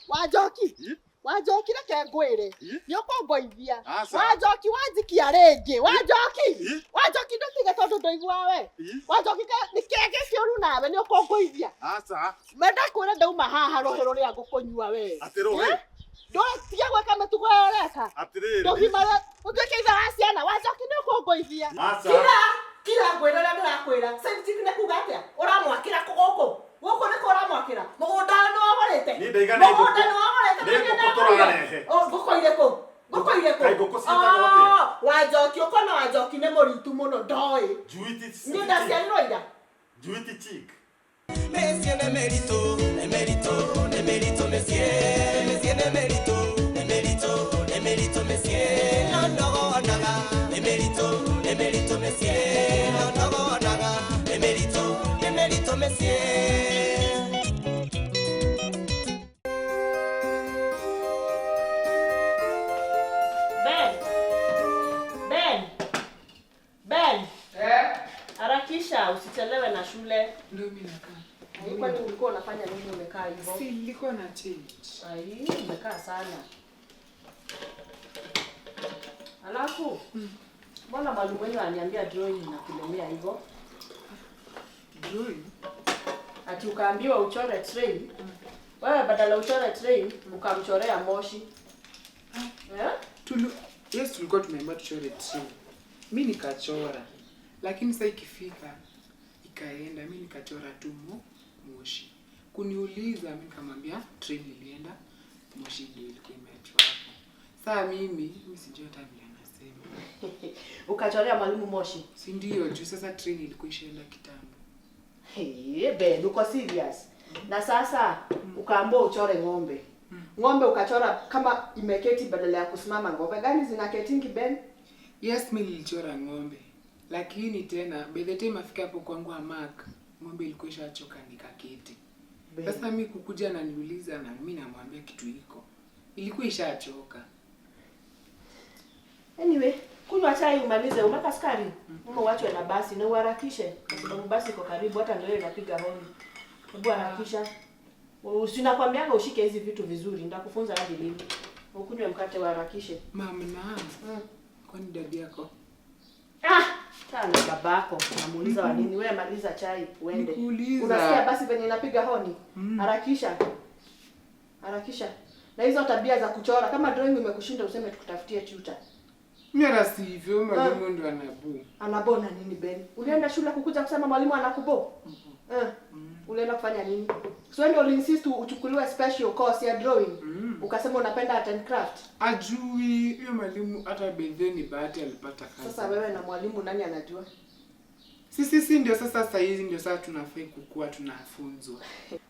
Wanjoki. Wanjoki reke ngwire. Ni ukongoithia. Wanjoki wanjikia ringi. Wanjoki. Wanjoki ndutige tondu ndoigua we. Wanjoki ni kenge kiuru nawe ni ukongoithia. Aca. Menda kwira ndauma haha rohero ria ngukunyua we. Atirohe. Ndo tiga gweka mitugo yoreka. Atiriri. Ndogimara utweke itha wa ciana. Wanjoki ni ukongoithia. Aca. Kira ngwira ria ndirakwira. Sensitive ne kuga atia. Uramwakira kuguku. Guku niko uramwakira. Mugunda ni wagorete. Ni ndaiganite. Mugunda ni wagorete. Ngukoire ku. Ngukoire ku. Kai ngukucita gote. Wanjoki ukona Wanjoki ni muritu muno ndoi. Juiti. Ni ndaciarirwo ira. Juiti chick. Monsieur Ni Miritu, Ni Miritu, Ni Miritu monsieur. Monsieur Ni Miritu, Ni Miritu, Ni Miritu monsieur. Ndogo onaga. Ni Miritu, Ni Miritu monsieur. Ndogo onaga. Ni Miritu, Ni Miritu monsieur. Harakisha usichelewe na shule. Ndio mimi nakaa. Kwani ulikuwa unafanya nini umekaa hivyo? Si nilikuwa na change. Ai, umekaa sana. Alafu, mbona mwalimu wenu ananiambia drawing inakulemea hivyo? Drawing? Ati ukaambiwa uchore train. Wewe badala uchore train, ukamchorea moshi. Yes, tulikuwa tumeambiwa tuchore train. Mimi nikachora. Lakini sasa ikifika ikaenda mimi nikachora tu moshi. Kuniuliza mimi nikamwambia train ilienda moshi ndio ilikuwa imeachwa hapo. Sasa mimi sijui hata vile anasema. Ukachorea mwalimu moshi? Si ndio juu sasa train ilikuwa ishaenda kitambo. Ben, uko serious? Na sasa ukaambiwa uchore ng'ombe. Ng'ombe ukachora kama imeketi badala ya kusimama. Ng'ombe gani zinaketingi Ben? Yes, mimi nilichora ng'ombe. Lakini tena by the time afika hapo kwangu mark ng'ombe ilikuwa ishachoka nikaketi. Sasa mimi kukuja na niuliza na mimi namwambia kitu iko. Ilikuwa ishachoka. Anyway, kunywa chai umalize, unataka sukari? Mama uachwe na basi na uharakishe kwa sababu basi iko karibu hata ndio inapiga honi. Hebu harakisha. Usinakwambianga ushike hizi vitu vizuri, nitakufunza hadi lini. Ukunywe mkate uharakishe. Mama na. Kwani dadi yako? Sana babako, namuuliza wa nini? Wewe maliza chai uende. Unasikia basi venye inapiga honi? Harakisha. Harakisha. Na hizo tabia za kuchora kama drawing imekushinda useme tukutafutie tutor. Mimi rasi hivyo mwalimu ndo anabu. Anabona nini Ben? Ulienda shule kukuja kusema mwalimu anakubo? Ulienda kufanya nini? So ndio insist uchukuliwe special course ya drawing. Ukasema unapenda art and craft. Ajui hiyo mwalimu hata bedheni bahati alipata kazi. Sasa wewe na mwalimu nani anajua? Sisi ndio sasa hizi ndio sasa tunafai kukua tunafunzwa.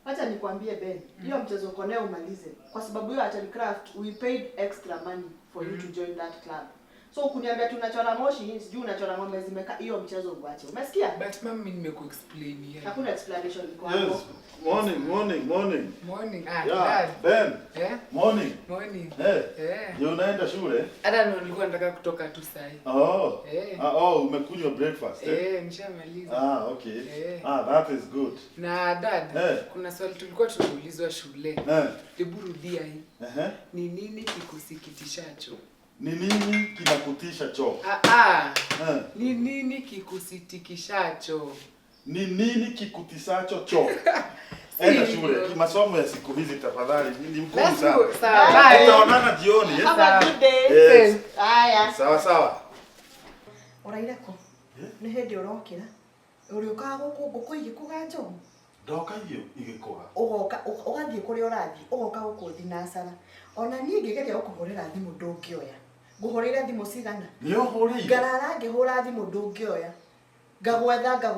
Acha nikwambie Ben, hiyo mchezo uko nayo umalize. Kwa sababu hiyo art and craft we paid extra money for you to join that club. So ukuniambia tunachora moshi, sijui unachora ng'ombe zimeka, hiyo mchezo uache. Umesikia? But mama mimi nimekuexplain here. Hakuna explanation iko hapo. Yes. Morning. Dad. Ben. Morning. You unaenda shule? Hata nilikuwa nataka kutoka tu sasa. Umekunywa breakfast? Nishamaliza. Okay. That is good. Na dad, kuna swali tulikuwa tunaulizwa shule. Hebu rudia hii. Ni nini kikusikitishacho? Ni nini kinakutisha choo? Ni nini kikusitikishacho? Ni nini kikutishacho choo? Enda shule. Masomo ya siku hizi tafadhali ni mgumu sana. Tutaonana jioni. Have a good day. Haya. Sawa. Oraireko. Ni hindi urokira. Urioka guku igikuganjo. Ndoka iyo igikuga. Ugathie kuri urathi, ugoka guku thinacara. Ona nie ngigeria gukuhurira thimu ndungioya. Nguhurira thimu cigana? Nio hurire. Ngarara ngihura thimu ndungioya. Ngagwetha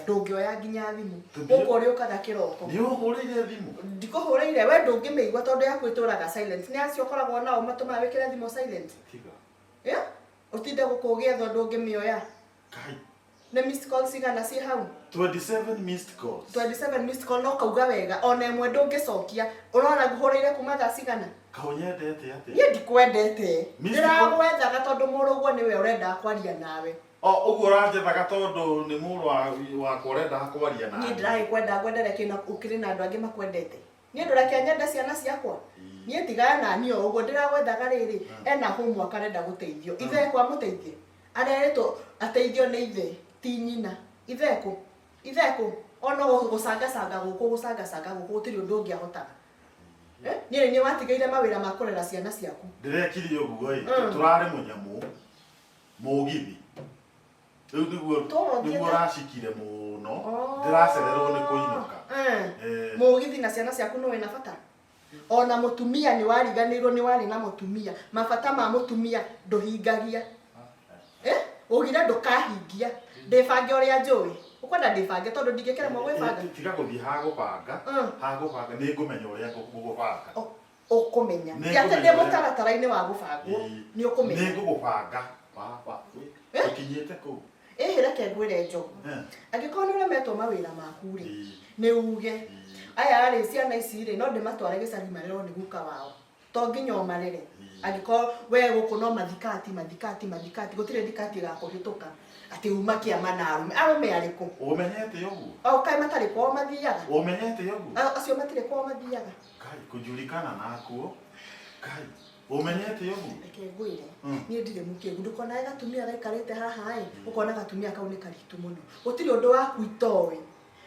ndungioya nginya thimu. Guku uri ukaga kiroko. Nio hurire thimu. Ndikuhurire we ndungimigwa tondu ya kwituraga silent. Ni acio koragwo nao matuma wikire thimu silent. Tiga. Utinde guku gietho ndungimioya. Kai. Ne missed call cigana ci hau? 27 missed calls. 27 missed call no kauga wega ona imwe ndungicokia. Urona nguhurire kuma tha cigana? Kaunyendete ate. Ye ndikwendete. Ndiragwethaga tondu muruguo niwe urenda kwaria nawe. Uguo uranjethaga tondu ni muru wa kurenda kwaria nawe. Ni ndirai kwenda ngwendere kina ukiri na andu angi makwendete. Ni ndurake nyenda ciana ciakwa. Ni tigana na niyo ugo ndiragwethaga riri ena homework arenda guteithio. Ithe kwa muteithie. Areretwo ateithio ni ithe ti nyina. Itheko ona gucanga guku gutiri undu ungi ahotaga. Ni watigaire mawira ma kurera ciana ciaku. Ndirekire uguo turare munyamu mugithi. Riu niguo racikire muno. Ndiracererwo ni kuinuka. Mugithi na ciana ciaku no wina bata. Ona mutumia ni wariganirwo ni wari na mutumia. Mabata ma mutumia nduhingagia. Ugira ndukahingia. Ndebange uria njui. Ukwenda ndebange tondu ndingikira mwe gwibanga. Tiga guthii hagubanga ni ngumenya uria ngugubanga. Ukumenya. Yate ndi mutaratara-ini wa gubangwo ni ukumenya. Ni ngugubanga. Ukinyite ku. Reke ngwire njogu. Angikorwo ni uremetwo mawira maku ri ni uge. Aya ari ciana ici ri no ndimatware gicari marero ni guka wao. To nginya umarere. Angikorwo we guku no mathikati gutire thikati gakuhituka. Ati uma kiama na arume ariku. Umenyete yogu. Kai matari kwa mathiaga. Umenyete yogu. Acio matire kwa mathiaga. Kai kujulikana nakuo. Kai umenyete yogu. Reke ngwire. Ni ndire mukiegu ndukona gatumia gaikarite haha ukona gatumia kau ni karitu muno. Gutire undu waku itowe.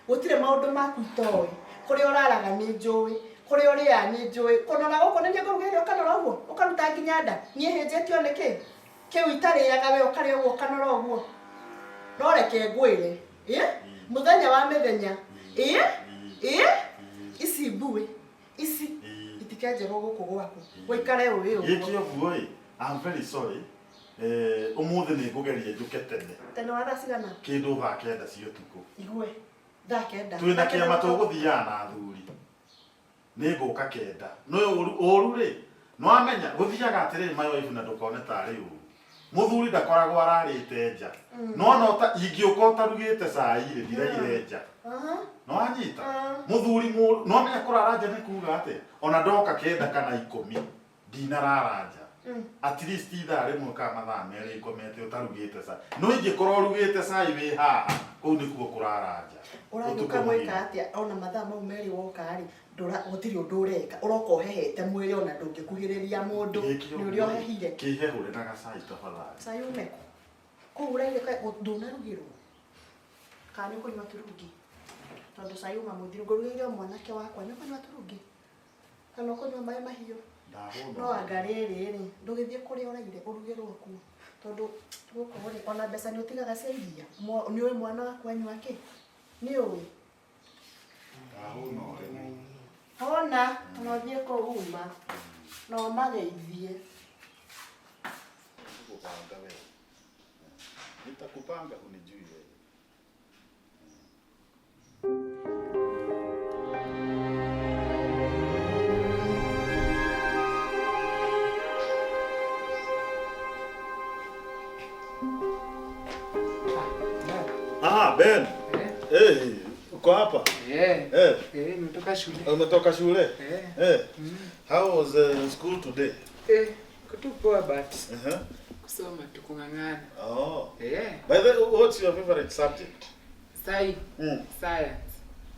Gutire maundu maku itowe. Kuri uraraga ni njui. Kuri uria ni njui. Konora guko ni ngurugire ukanora uguo. Ukaruta nginyanda. Nie henjetio niki. Kiu itariaga we ukari uguo kanora uguo. No reke ngwire. Muthenya wa mithenya. Ici mbuwe. Ici itikejerwo guku gwaku. Wikare uyu. Gikio buoi. I'm very sorry. Umuthi ni ngugerie njuke tene. Tene wara cigana. Kindu thakenda cio tuku. Igwe. Thakenda. Twina kiama tuguthia na athuri. Ni nguka kenda. No uru ri. No amenya guthiaga atiriri mayo ibu na ndukone tari uru. Muthuri ndakoragwo ararite nja. No no ingiuka utarugite cai ri ndiraire nja. No anyita. Muthuri no amenya kurara nja ni kuga ate. Ona ndoka kenda kana 10 ndinarara nja. At least ithaa rimwe ka mathaa meri ikomete utarugite cai. No ingikorwo urugite cai wi haha kuu nikuo kurara nja. Uranyuka mweka atia ona mathaa mau meri woka ri gutiri undu ureka uroka uhehete mwiri ona ndungikuhiriria mundu ni uri ohehire kihehure na gacai tafadhali cai umeko kuuraire ka ndunarugirwo kana kunywa turungi tondu cai uma muthiru ngurugire mwanake wakwa ni kunywa turungi kana kunywa mai mahiu no angariri ri ndugithie kuria uraire urugirwo ku tondu guko ri ona mbeca ni utigaga cia iria ni uri mwana wakwa anywake ni uri Hona, tunathie ko uma. No mageithie. Kupanga wewe. Nitakupanga unijui wewe. Ben. Uko hapa? Nimetoka shule. Umetoka shule? How was school today? Kutu poa but. Kusoma tukungangana. Oh. By the way, what's your favorite subject? Science.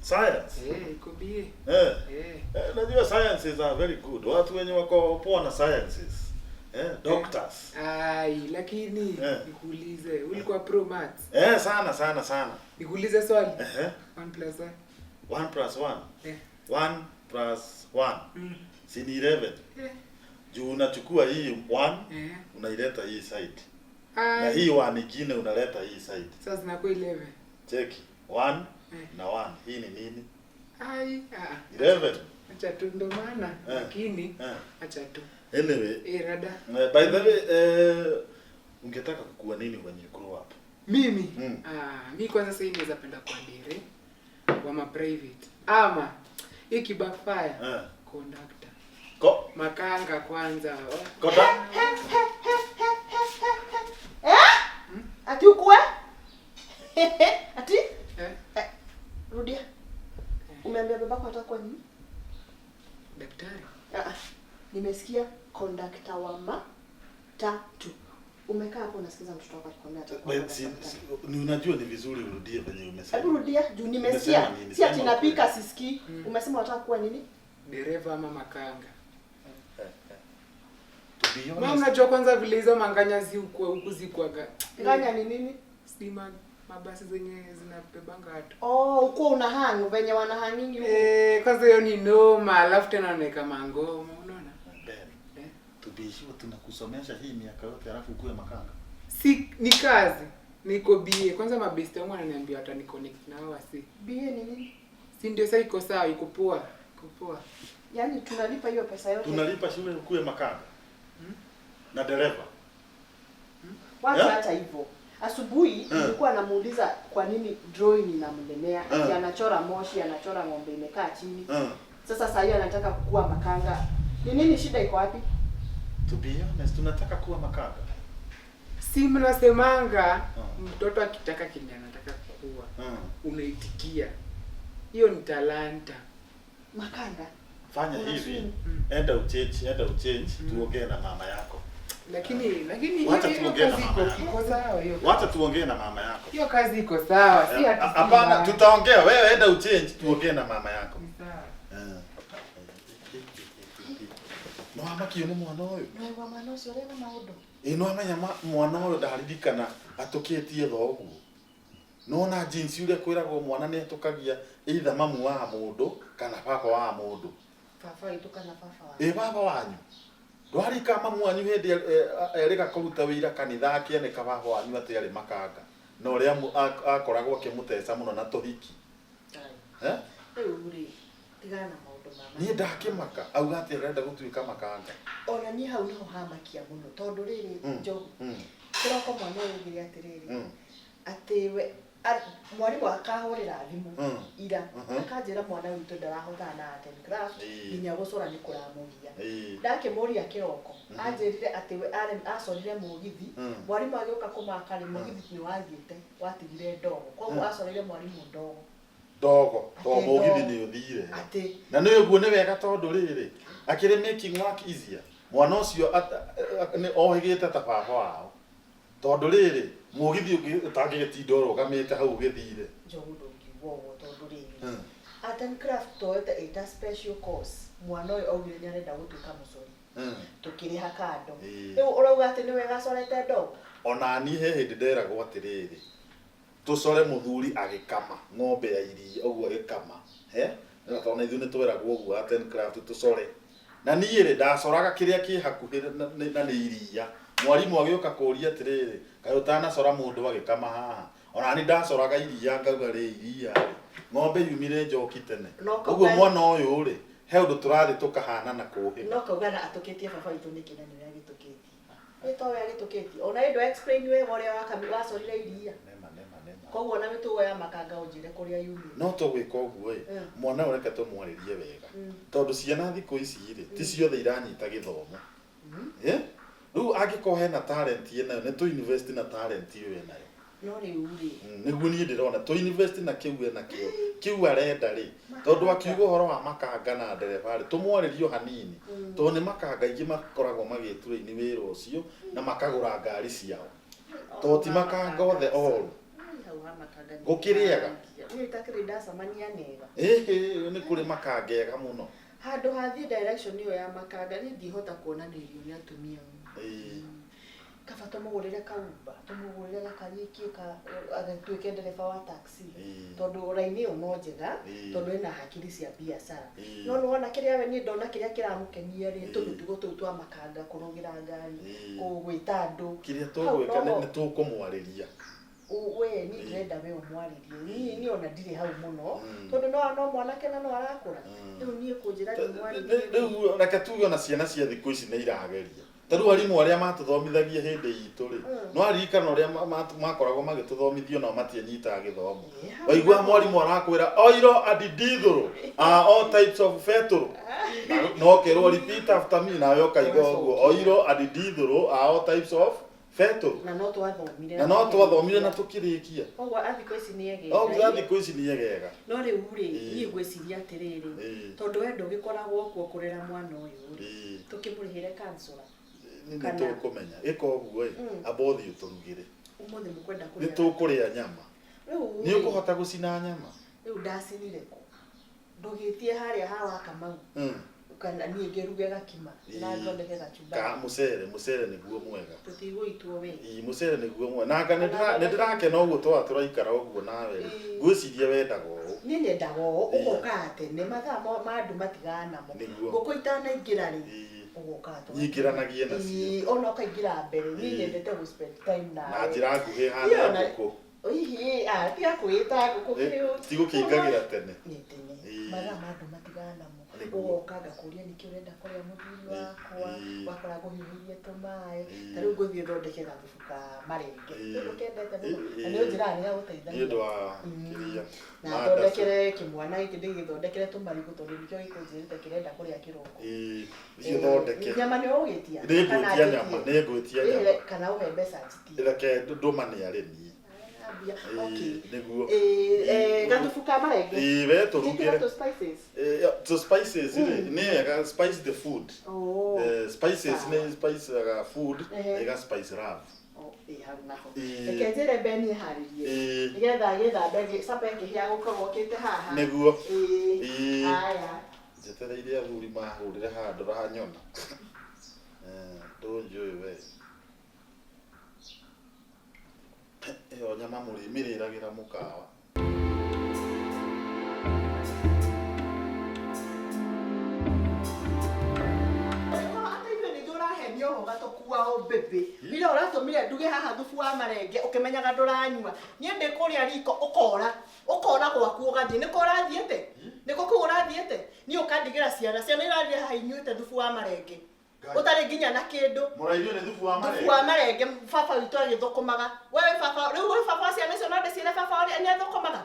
Science? Ikubi. Najua sciences are very good. Watu wenye wako poa na sciences. Doctors. Lakini nikuulize, ulikuwa pro maths? Sana. Nikuulize swali. 1 plus 1. 1 plus 1. 1 plus 1. Si ni 11. Juu unachukua hii 1, unaileta hii side. Na hii 1 nyingine unaleta hii side. Sasa zinakuwa 11. Cheki. 1 na 1. Hii ni nini? 11. Acha tu ndo maana. Lakini acha tu. Anyway, rada. By the way, ungetaka kukua nini when you grow up? Mimi? Mimi kwanza sasa inaweza penda kwa dire wa ma private. Ama iki backfire. Conductor. Makanga kwanza. Ati ukue? Ati? Rudia. Umeambia babako atakuwa nini? Daktari. Nimesikia conductor wa matatu. Umekaa hapo unasikiza mtoto wako akikwambia atakuwa. Ni unajua ni vizuri urudie venye umesema. Hebu rudia, juu nimesikia. Si ati napika sisikii. Umesema unataka kuwa nini? dereva ama makanga. To be honest. Mama unajua kwanza vile hizo manganya huku zikwaga. Nganya ni nini? Stima mabasi zenye zinabebanga watu. Uko una hang venye wana hangingi huko. Kwanza hiyo ni noma, alafu tena unaweka mangoma, unaona? To be sure tunakusomesha hii miaka yote alafu ukue makanga. Si ni kazi. Niko BA. Kwanza mabesti wangu wananiambia hata ni connect na wao wasi. BA ni nini? Si ndio sasa iko sawa, iko poa. Iko poa. Yaani tunalipa hiyo pesa yote. Tunalipa shule ukue makanga. Na dereva. Wacha hata hivyo. Asubuhi nilikuwa namuuliza kwa nini drawing inamlemea. Ati anachora moshi, anachora ng'ombe imekaa chini. Sasa sasa anataka kukua makanga. Ni nini shida iko wapi? To be honest, tunataka kuwa makanga. Si mnasemanga mtoto akitaka kinga anataka kuwa. Unaitikia. Hiyo ni talanta. Makanga. Fanya hivi. Enda uchange tuongee na mama yako. Lakini wacha tuongee na mama yako. Iko sawa hiyo. Wacha tuongee na mama yako. Hiyo kazi iko sawa, si ati. Hapana, tutaongea. Wewe enda uchange tuongee na mama yako. Sawa. No amaki ni mwana uyu. No wa mwana ucio rega maundu. No amenya mwana uyu ndaririkana atukitie thoguo. No na jinsi uria kwiragwo mwana ni atukagia either mamu wa mundu kana baba wa mundu. Baba itu kana baba wa. Baba wanyu. Ndwarika mamu wanyu hindi erika kuruta wira kanitha akioneka baba wanyu ati ari makanga. No ria akoragwo akimutesa muno na tuhiki. Uri tigana maundu mama. Ni ndakimaka auga ati arenda gutuika makanga. Ona ni hau no hamakia muno tondu riri njogu. Kiroko mwana ugire atiriri. Ati we mwarimu akahorera thimu ira akanjira mwana witu ndarahotha na telegraph kinya gucora ni kuramugia ndakimuria kiroko anjirire ati we acorire mugithi mwarimu agioka kumaka ri mugithi ni wathiite watigire ndogo koguo acorire mwarimu ndogo to mugithi ni uthire na ni uguo ni wega tondu riri akire making work easier mwana ucio ni ohigite ta baba wao tondu riri mugithi utangigetinda urugamite hau githire njogu ndungiugo tondu riri atcraft toete ita special course mwana uyu augire ni arenda gutuika mucori tukiriha kando riu urauga ati ni wega corete ndogo ona ni he hindi nderagwo atiriri tucore muthuri agikama ng'ombe ya iria uguo agikama na tona ithu ni tweragwo uguo atcraft tucore na niĩ rĩ ndacoraga kĩrĩa kĩ hakuhĩ na nĩ iria mwarimu agĩũka kũria atiriri kaĩ ũtanacora mũndũ agĩkama haha ona ni ndacoraga iria ngauga rĩ iria ng'ombe yumire njoki tene ũguo mwana ũyũ rĩ he ũndũ tũrathi tũkahana na kũhĩ no kaugana atũkĩtie baba witũ nĩkĩ na nĩ agĩtũkĩtie ĩto we agĩtũkĩtie ona ĩndo explain we ũrĩa wacorire iria koguo na mĩtugo ya makanga ũnjire kũrĩa yumire no tũgwĩka ũguo mwana ũyũ reke tũmwarĩrie wega tondũ ciana thikũ ici rĩ ti ciothe iranyita gĩthomo rĩu angĩkorwo hena talent nayo nĩ tũ invest na talent ĩyo nayo no rĩu rĩ nĩguo niĩ ndĩrona tũ invest na kĩu nakĩo kĩu arenda rĩ tondũ akiuga ũhoro wa makanga na ndereba rĩ tũmwarĩrio hanini tondũ nĩ makanga aingĩ makoragwo magĩturĩini wĩra ũcio na makagũra ngari ciao tondũ ti makanga othe oru gũkĩrĩega niĩ itakĩrĩ ndacamania nega nĩ kũrĩ makanga ega mũno handũ hathiĩ direction ĩyo ya makanga niĩ ndihota kuonanĩrio nĩ atumia kaba tũmũgũrĩre kaumba tũmũgũrĩre gakariĩki agatuĩke ndereba wa taxi tondu raini ĩyo no njega tondu ĩna hakiri cia biacara no nĩwona kĩrĩa we niĩ ndona kĩrĩa kĩramũkenia rĩ tũmĩtugo tũu twa makanga kũrũgĩra ngari gwĩta andũ kĩrĩa tũgwĩka nĩ tũkũmwarĩria we niĩ ndĩrenda we ũmwarĩrie niĩ ona ndirĩ hau mũno tondu no mwanake na no arakũra rĩu niĩ kũnjĩra ndĩmwarĩrie rĩu reke tuge ona ciana cia thikũ ici nĩ irageria tarũ arimũ arĩa matũthomithagia hĩndĩ itũ rĩ no aririkana ũrĩa makoragwo magĩtũthomithio no matianyitaga gĩthomo waigua mwarimũ arakwĩra oiro adidithũrũ all types of fetũrũ no kerwo repeat after me nawe ũkaigua ũguo oiro adidithũrũ all types of fetũrũ na no twathomire na tũkĩrĩkia koguo athikũ ici nĩ egega no rĩu rĩ niĩ ngwĩciria atĩrĩrĩ tondũ we ndũgĩkoragwo kuo kũrera mwana ũyũ rĩ tũkĩmũrĩhĩre kansũra nĩ tũkũmenya ĩka ũguo abothi ũtũrugĩre ũmũthĩ mũkwenda nĩ tũkũrĩa nyama nĩ ũkũhota gũcina nyama rĩu ndacinire kũ ndugitie haria hawa Kamau kana niĩ ngĩruge gakima na thondeke gacumbari ka mucere nĩguo mwega tũtigũitwo we mucere nĩguo mwega nanga nĩndĩrakena ũguo tũraikara ũguo nawe ngwĩciria wendaga ũũ niĩ nyendaga ũũ ũgoka tene mathaa ma andũ matigana mo ngũkũ itanaingĩra rĩ ũgoka nyingĩranagie nacio ona ũkaingĩra mbere niĩ nyendete gũ spend time na njĩra nguhĩ hana ngũkũ ihi tia kwĩta ngũkũ kĩrĩ tigũkĩingagĩra tene mathaa ma andũ matigana mo ũgoka ngakũria nĩkĩ ũrenda kũrĩa mũthuri wakwa wakora ngũhiũhĩrie tũmaĩ ta rĩu ngũthiĩ thondeke gathubu ka marenge ndũkendete mũno na nĩ njĩra nĩ gũteithagia nĩ ũndũ wa kĩria na thondekere kĩmwana gĩkĩ ndĩgĩthondekere tũmarigũ tondũ nĩkĩo gĩkũnjĩrĩte kĩrenda kũrĩa kĩroko icio thondeke nyama nĩ ũgĩtia nĩngwĩtia nyama nĩngwĩtia nyama kana ũhe mbeca njĩtie reke ndũma nĩ arĩmi nĩguo gathubu ka marenge we tũrugĩre to spices nĩ spice the food spices nĩ spice food ega spice love reke njĩre Beni harĩrie nĩgetha gĩthambe gĩcape kĩhĩa gũkorwo kĩte haha nĩguo haya njetereire athuri mahũrĩre handũ rahanyona ndũnjũĩ we ĩyo nyama mũrĩmĩrĩragĩra mũkawa nyoho gatũkua o bebe rĩrĩa ũratũmire nduge haha thubu wa marenge ũkĩmenyaga ndũranyua niĩ ndĩ kũrĩa riko ũkora gwaku ũgathiĩ nĩko ũrathiĩte nĩko kũu ũrathiĩte niĩ ũkandigĩra ciana irarĩa haha inyuĩte thubu wa marenge ũtarĩ nginya na kĩndũ mũraithio nĩ thubu wa marenge thubu wa marenge baba witũ agĩthũkũmaga wewe baba rĩu wewe baba ciana icio no ndĩciĩre baba nĩ athũkũmaga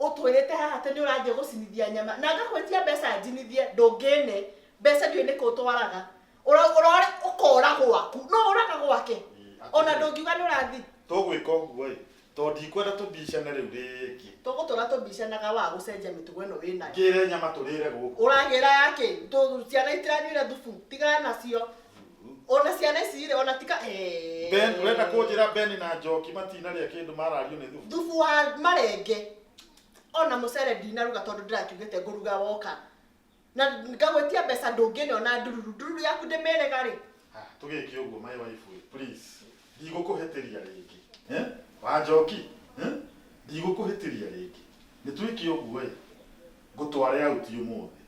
ũtwĩrĩte haha atĩ nĩ ũrathiĩ gũcinithia nyama na ngakwĩtia mbeca njinithie ndũngĩne mbeca ndiũĩ nĩkũ ũtwaraga ũrore ũkora gwaku no ũraga gwake ona ndũngiuga nĩ ũrathi tũgwĩka ũguo ĩ tondũ ndikwenda tũmbicane rĩu rĩngĩ tũgũtũra tũmbicanaga wa gũcenjia mĩtugo ĩno wĩnayo ngĩre nyama tũrĩre gũkũ ũragĩra yake ciana itiranyuire thubu tigana nacio ona ciana ici rĩ ona tika Ben ũrenda kũnjĩra Ben na Njoki matinarĩa kĩndũ marario nĩ thubu thubu wa marenge ona mũcere ndinaruga tondũ ndĩrakiugĩte ngũruga woka na ngagwĩtia mbeca ndũngĩne ona ndururu yaku ndĩmĩrĩga rĩ tũgĩke ũguo my wife please ndigũkũhĩtĩria rĩngĩ wa Njoki ndigũkũhĩtĩria rĩngĩ nĩtwĩke ũguo ngũtware out ũmũthĩ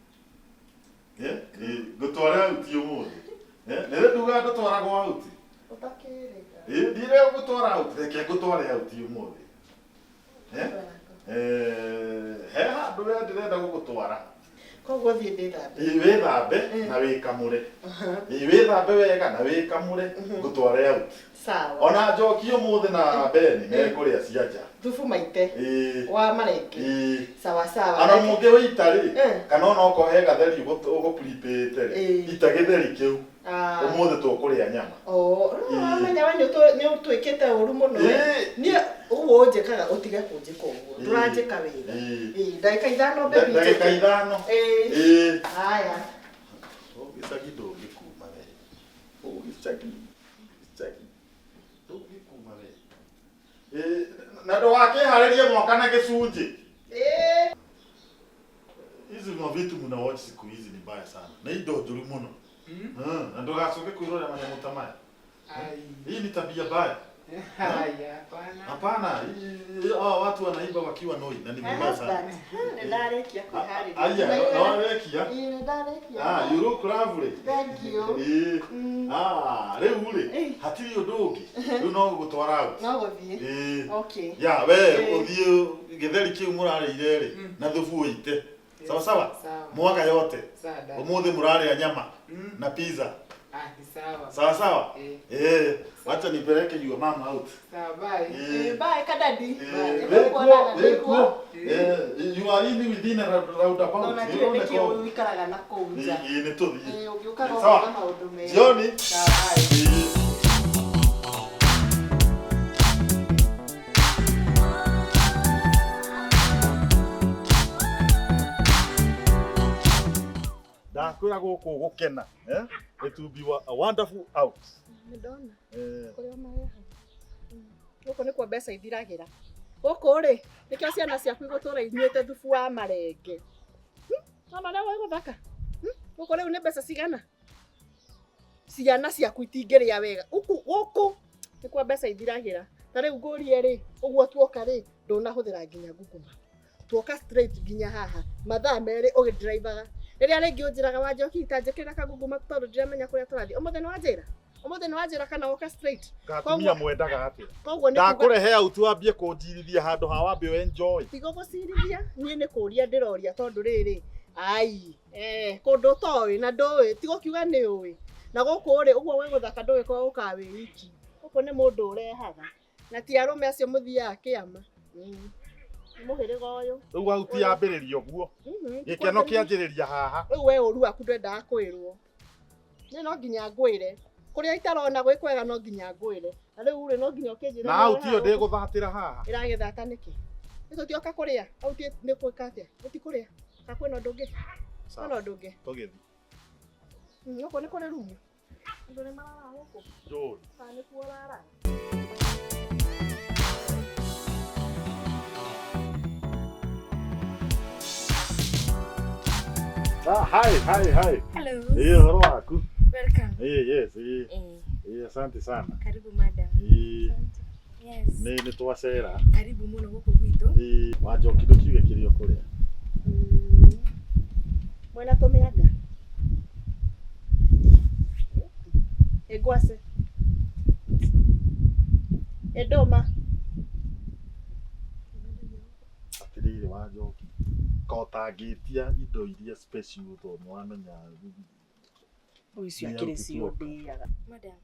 ngũtware out ũmũthĩ nĩ nduga ndũtwaragwo out ũtakĩrĩga ndire ngũtwara out reke ngũtware out ũmũthĩ he handũ ndĩrenda gũgũtwara koguo thiĩ ndĩthambe wĩthambe na wĩkamũre wĩthambe wega na wĩkamũre ngũtware out sawa ona Njoki ũmũthĩ na Ben mekũrĩa cia nja thubu maite wa marenge sawa sawa ana mũngĩ wĩita rĩ kana ona okohe gatheri ũgũprepare rĩ ita gĩtheri kĩu ũmũthĩ tũkũrĩa nyama menya we nĩ ũtwĩkĩte ũru mũno niĩ ũguo njĩkaga ũtige kũnjĩka ũguo ndũranjĩka wĩra ndagĩka ithano bebi ndagĩka ithano haya gĩcagi ndũngĩkuma we gĩcagi ndũngĩkuma we na ndũgakĩharĩrie mwaka na gĩcunjĩ hizi mavitu mna-Watch siku hizi ni mbaya sana na indo njũru mũno na ndũgacoke kwĩrorera manyamũ ta maya hii ni tabia mbaya hapana watu wanaiba wakiwa noi na ni mbaya sana ndarĩkia kwĩharĩria nawarekia you look lovely thank you rĩu rĩ hatirĩ ũndũ ũngĩ rĩu no gũtwara out no gũthiĩ okay ya we ũthiĩ gĩtheri kĩu mũrarĩire rĩ na thubu ũite sawa mwaga yote ũmũthĩ mũrarĩa nyama na pizza sawa acha nipeleke your mom out bye kadadi you are in within a roundabout nĩ ikaraga na kũu nja nĩ tũthiĩ ũngĩũkaga ũkaga maũndũ mega Johnny ndakwĩra gũkũ gũkena it will be a wonderful out ndona kũrĩa mareha gũkũ nĩkuo mbeca ithiragĩra gũkũ rĩ nĩkĩo ciana ciaku igũtũra inyuĩte thubu wa marenge Ona na wewe guthaka. Guko riu ni mbeca cigana? Ciana ciaku itingĩrĩa wega. Gũkũ nĩ kwa mbeca ithiragira. Ta rĩu ngũrie rĩ, ũguo tuoka rĩ, ndũnahũthĩra nginya ngukuma. Tuoka straight nginya haha. Mathaa merĩ ũgĩdrivaga. Rĩrĩa rĩngĩ ũnjĩraga wa Njoki itanjĩkĩra kagunguma tondũ ndiramenya kũrĩa tũrathiĩ. Ũmũthĩ nĩ wanjĩra? Ũmũthĩ nĩ wanjĩra kana ũka straight? Gatumia mwendaga atĩa? Koguo nĩ ndakũrehe out wambie kũnjirithia handũ ha wambie enjoy. Tigo gũcirithia, niĩ nĩ kũria ndĩroria tondũ rĩrĩ. Ai, kũndũ toĩ na ndũĩ, tigo kiuga nĩ ũĩ. Na gũkũ rĩ, ũguo we gũthaka ndũĩ kwa ũka wĩ wiki. Gũkũ nĩ mũndũ ũrehaga. Na ti arũme acio mũthiaga kĩama. Mũhĩrĩga ũyũ. Rĩu out yambĩrĩria ũguo. Gĩkeno kĩanjĩrĩria haha. Rĩu we ũru waku ndwendaga kwĩrwo. Nĩ no nginya ngwĩre. Kũrĩa itarona gwĩ kwega no nginya ngwĩre. Na rĩu rĩ no nginya ũkĩnjĩra. Na out iyo ndĩgũthatĩra haha. Ĩragĩthata nĩkĩ? Nĩtũtioka kũrĩa. Out nĩ kwĩka atĩa? Ũtikũrĩa. Na kwĩna ũndũ ũngĩ. Kwĩna ũndũ ũngĩ. Tũgĩthiĩ. Gũkũ nĩ kũrĩ rumu. Andũ nĩ marara gũkũ. Njũĩ. Kana nĩ kuo rara. Hi. Hello. Horo waku. Welcome. Yes. Asante sana. Karibu madam. Yes. Nĩ twacera. Karibu muno gũkũ gwitũ. Wa Njoki ndũkiuge kĩrĩa ũkũrĩa. Mwena tũmĩanga. Ngwacĩ. Ndũma. Atĩrĩrĩ wa Njoki. Kotangĩtia indo iria special thomo wamenya. Ũicio akĩrĩ cio ndĩaga. Madam,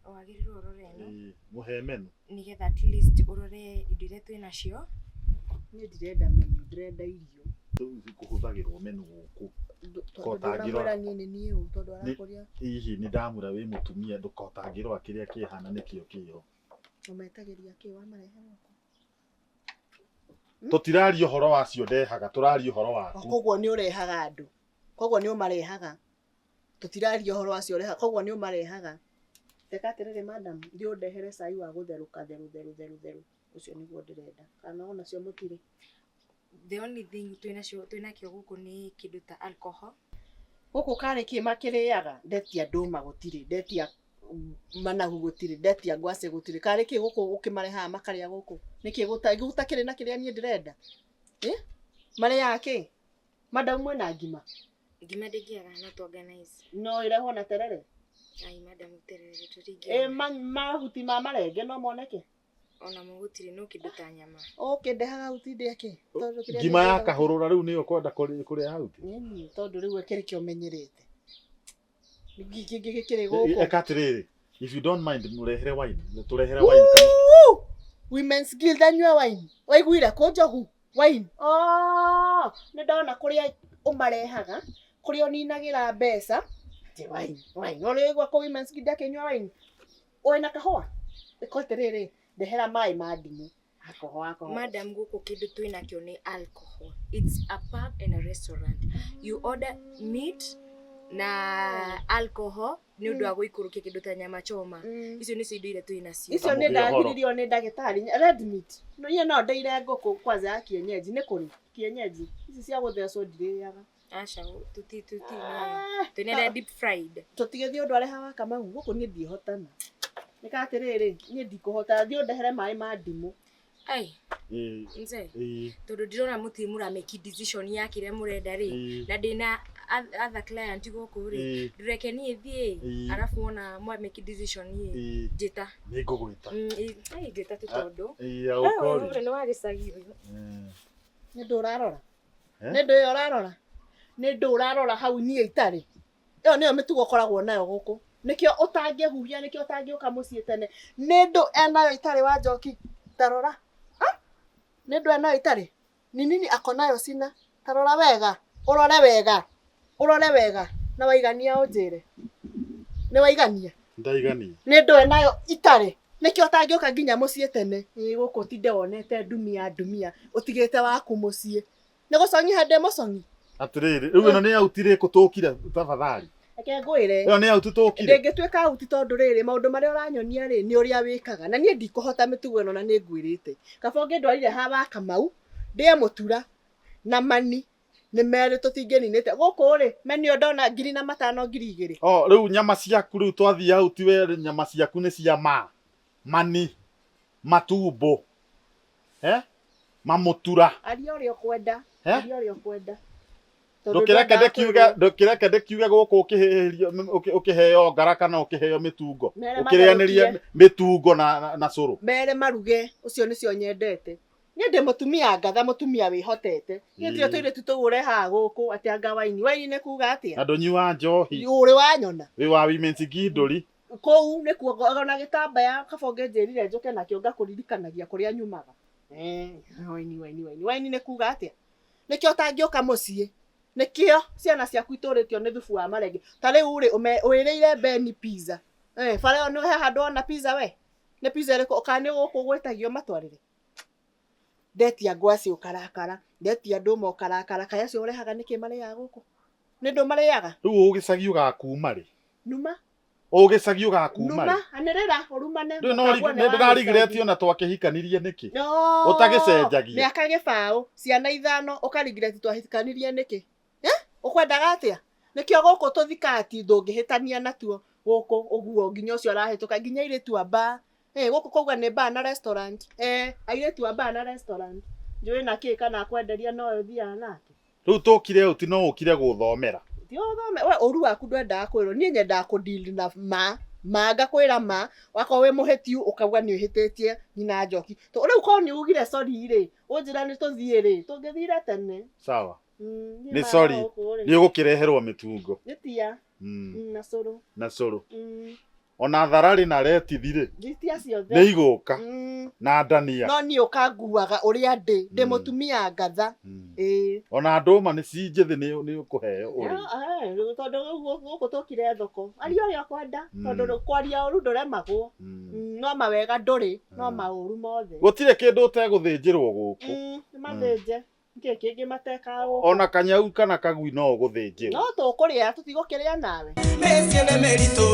wagĩrĩirwo ũrore ĩno. Mũhe menu. Nĩgetha at least ũrore indo iria twĩ nacio. Niĩ ndirenda menu, ndĩrenda irio. Kũhũthagĩrwo menu gũkũ. Kotangĩrwo niĩ nĩ niĩ ũ tondũ arakũria. Hihi nĩ ndamũra wĩ mũtumia ndũkotangĩrwo kĩrĩa kĩhana nĩkĩo kĩo. Ũmetagĩria kĩ wa marehe gũkũ. Tũtiraria ũhoro wacio ndehaga, tũraria ũhoro waku. Koguo nĩ ũrehaga andũ. Koguo nĩ ũmarehaga. Tũtiraria ũhoro wacio ũrehaga. Koguo nĩ ũmarehaga. Teka atĩrĩrĩ madam, thiĩ ũndehere cai wa gũtherũka theru. Ũcio nĩguo ndĩrenda. Kana ona cio mũtirĩ. The only thing twĩ nakĩo gũkũ nĩ kĩndũ ta alcohol. Gũkũ karĩ kĩ makĩrĩaga. Ndetia ndũma gũtirĩ. Ndetia managu gũtirĩ. Ndetia ngwacĩ gũtirĩ. Karĩ kĩ gũkũ ũkĩmarehaga makarĩa gũkũ. Nĩkĩ gũtakĩrĩ na kĩrĩa niĩ ndĩrenda. Marĩaga kĩ? Madam mwena ngima. Ngima ndĩngĩaga no to organize. No ĩrehwo na terere. Ai madam terere tũringĩ. Mahuti ma marenge no moneke. Ona mũgũtirĩ no kĩndũ ta nyama. Ndehaga huti ndĩake. Ngima ya kahũrũra rĩu nĩyo kwenda kũrĩa huti. Tondũ rĩu ekĩrĩ kĩo menyerete. Gĩkĩrĩ gũkũ. Eka atĩrĩrĩ, if you don't mind mũrehere wine. Tũrehere wine. Women's Guild anyue wine. Waiguire kũ njogu? Wine. Nĩ ndona kũrĩa ũmarehaga. Kũrĩa ũninagĩra mbeca. Wine. Ũrĩgwa kũ Women's Guild akĩnyua wine. Wĩna kahũa. Ĩkoterere. Ndehera maĩ ma ndimũ. Alcohol. Madam, gũkũ kĩndũ twĩ nakĩo nĩ alcohol. It's a pub and a restaurant. You order meat na alcohol nĩ ũndũ wa gũikũrũkia kĩndũ ta nyama choma. Icio nĩcio indo iria twĩ nacio. Icio nĩ ndagiririo nĩ ndagĩtarĩ. Red meat. No yeye no ndeire ngũkũ kwanza ya kienyeji. Nĩ kũrĩ kienyeji. Ici cia gũthecwo ndirĩaga. Aca twĩna deep fried. Tũtigĩthiĩ ũndũ areha wa Kamau. Gũkũ niĩ ndihotana. Nĩka atĩrĩrĩ, niĩ ndikũhota thiĩ ũndehere maĩ ma ndimũ. Ai. Nze. Tondũ ndĩrona mũtirĩ mũramake decision ya kĩrĩa mũrenda rĩ. Na ndĩna other client gũkũ rĩ. Ndũreke niĩ thiĩ. Arafu ona make decision yĩ. Njĩta. Nĩ ngũgwĩta. Njĩta tu tondũ. Ũkori. Nĩ wa gĩcagi ũyũ. Nĩ ndũ ũrarora. Nĩ ndũ ũrarora. Nĩ ndũ ũrarora hau niĩ itarĩ. Ĩyo nĩyo mĩtugo ũkoragwo nayo gũkũ. Nĩkĩo ũtangĩhuhia, nĩkĩo ũtangĩũka mũciĩ tene. Nĩ ndũ enayo itarĩ wa Njoki. Tarora. Nĩ ndũ enayo itarĩ. Ni nini akonayo sina. Tarora wega. Ũrore wega. Na waigania ũnjĩre. Nĩ waigania. Ndaigania. Nĩ ndũ enayo itarĩ. Nĩkĩo ũtangĩũka nginya mũciĩ tene. Gũkũ tinde wonete ndumia. Ũtigĩte waku mũciĩ. Nĩ gũconyi hande mũconyi. Atĩrĩrĩ, rĩu ĩno nĩ autirĩ kũtũkire tafadhali. Reke ngwĩre. Ĩyo nĩ autu tũkire. Ndĩngĩtuĩka auti tondũ rĩrĩ maũndũ marĩa ũranyonia rĩ nĩ ũrĩa wĩkaga. Na niĩ ndikũhota mĩtugo ĩno na nĩ ngwĩrĩte. Kaba ũngĩndwarire ha wa Kamau, ndĩe mũtura na mani nĩ merĩ tũtingĩninĩte gũkũ rĩ menio ndona 5,000 2,000 rĩu nyama ciaku rĩu twathia hau tiwe nyama ciaku nĩ cia mani matumbo mamutura aria ũrĩa ũkwenda ndũkĩreke ndĩkiuge gũkũ ũkĩheo ngara kana ũkĩheo mĩtungo ũkĩrĩanĩria mĩtungo na cũrũ mere maruge ũcio nĩcio nyendete niĩ ndĩ mũtumia ngatha mũtumia wĩhotete niĩ tio tũirĩtu tũgũre haha gũkũ atĩ anga waini nĩ kuga atĩa andũ nyua njohi Ũrĩ wanyona. Wĩ wa women's kihindũri. Kũu nĩ kuo na gĩtambaya kabonge njĩrire njoke nakĩo ngakuririkanagia kũrĩa nyumaga. Waini nĩ kuga atĩa. Nĩkĩo ũtangĩũka mũciĩ. Nĩkĩo ciana ciaku itũrĩtio nĩ thubu wa marenge. Ta rĩu rĩ ũĩrĩire Beni pizza. Bara nĩ he handũ ona pizza we. Nĩ pizza ĩrĩkũ ũkani gũkũ gwĩtagio matwarĩre. Ndetia ngwaci ũkarakara, ndetia ndũma ũkarakara, kaya cio ũrehaga nĩkĩ marĩaga gũkũ. Nĩ ndũ marĩaga. Rĩu ũgĩcagi ũgakuma rĩ. Numa. Ũgĩcagi ũgakuma rĩ. Numa, anĩrĩra ũrumane. Nĩ ndĩrarigĩrĩtio na twakĩhikanirie nĩkĩ? Ũtagĩcenjagia. Mĩaka gĩbaũ, ciana 5 ũkarigĩrĩti twahikanirie nĩkĩ? Ũkwendaga atĩa? Nĩkĩo gũkũ tũthikati ndũngĩhĩtania natuo. Gũkũ ũguo nginya ũcio arahĩtũka nginya irĩtu a bar. Gũkũ kũuga nĩ bar na restaurant. Airĩtu a bar na restaurant. Njũĩ na kĩ kana kwenderia no ũthiaga nake. Rĩu tũkire ũti no ũkire gũthomera. Ti ũthome, we ũru waku ndwendaga kwĩrwo, niĩ nyendaga kũdeal na ngakwĩra ma, wako wĩ mũhĩtiu ũkauga nĩ ũhĩtĩtie nyina njoki. Rĩu korwo nĩ ugire sorry rĩ, ũnjĩra nĩ tũthiĩ rĩ, tũngĩthire tene. Sawa. Nĩ sorry, nĩ ũgũkĩreherwo mĩtungo. Nĩtia. Na cũrũ. Ona thararĩ na retithirĩ. Thitia ciothe. Nĩ igũka. Na ndania. No niĩ ũkanguaga ũrĩa ndĩ mũtumia ngatha. Ona ndũma nĩ cinjĩthĩ nĩ ũkũheo ũrĩ. Tondũ gũkũ tũkire thoko. Aria ũrĩa ũkwenda. Tondũ kwaria ũru ndũremagwo. No mawega ndũrĩ, no maũru mothe. Gũtirĩ kĩndũ ũtegũthĩnjĩrwo gũkũ. Nĩ mathĩnje. Nĩkĩ kĩngĩ matekaga gũkũ. Ona kanyau kana kagui no ũgũthĩnjĩrwo. No tũkũrĩa tũtigũkĩrĩa nawe. Ni Miritu.